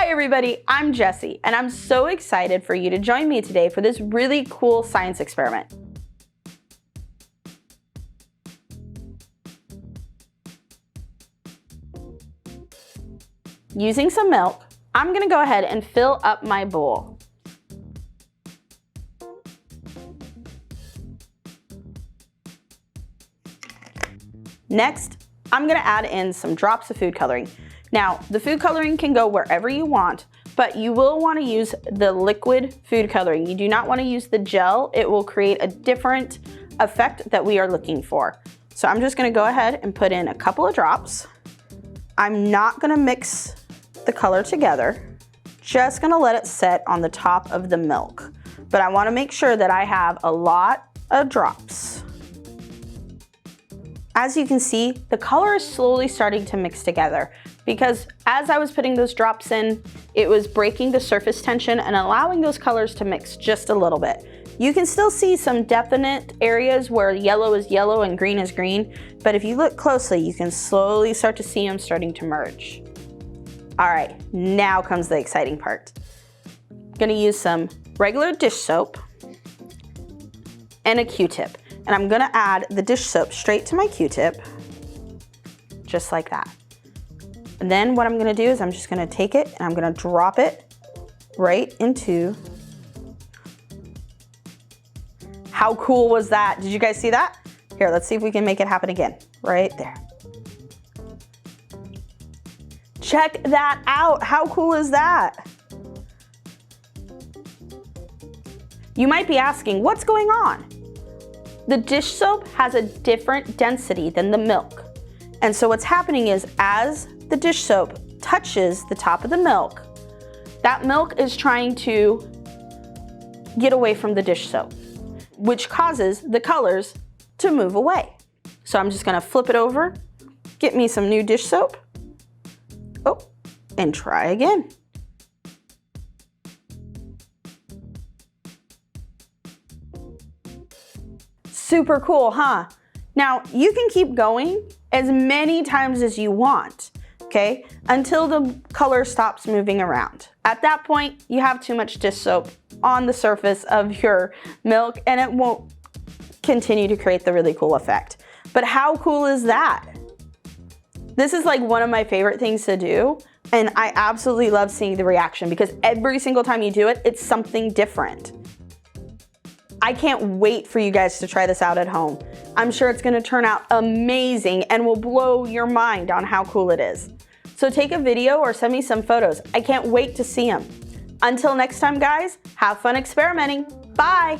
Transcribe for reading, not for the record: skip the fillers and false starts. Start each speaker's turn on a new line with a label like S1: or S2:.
S1: Hi everybody, I'm Jessie, and I'm so excited for you to join me today for this really cool science experiment. Using some milk, I'm gonna go ahead and fill up my bowl. Next, I'm gonna add in some drops of food coloring. Now, the food coloring can go wherever you want, but you will want to use the liquid food coloring. You do not want to use the gel. It will create a different effect that we are looking for. So I'm just going to go ahead and put in a couple of drops. I'm not going to mix the color together. Just going to let it set on the top of the milk. But I want to make sure that I have a lot of drops. As you can see, the color is slowly starting to mix together because as I was putting those drops in, it was breaking the surface tension and allowing those colors to mix just a little bit. You can still see some definite areas where yellow is yellow and green is green, but if you look closely, you can slowly start to see them starting to merge. All right, now comes the exciting part. I'm gonna use some regular dish soap and a Q-tip. And I'm gonna add the dish soap straight to my Q-tip, just like that. And then what I'm gonna do is I'm just gonna take it and I'm gonna drop it right into. How cool was that? Did you guys see that? Here, let's see if we can make it happen again. Right there. Check that out. How cool is that? You might be asking, what's going on? The dish soap has a different density than the milk. And so what's happening is as the dish soap touches the top of the milk, that milk is trying to get away from the dish soap, which causes the colors to move away. So I'm just gonna flip it over, get me some new dish soap, and try again. Super cool, huh? Now, you can keep going as many times as you want, okay? Until the color stops moving around. At that point, you have too much dish soap on the surface of your milk and it won't continue to create the really cool effect. But how cool is that? This is like one of my favorite things to do, and I absolutely love seeing the reaction because every single time you do it, it's something different. I can't wait for you guys to try this out at home. I'm sure it's gonna turn out amazing and will blow your mind on how cool it is. So take a video or send me some photos. I can't wait to see them. Until next time, guys, have fun experimenting. Bye.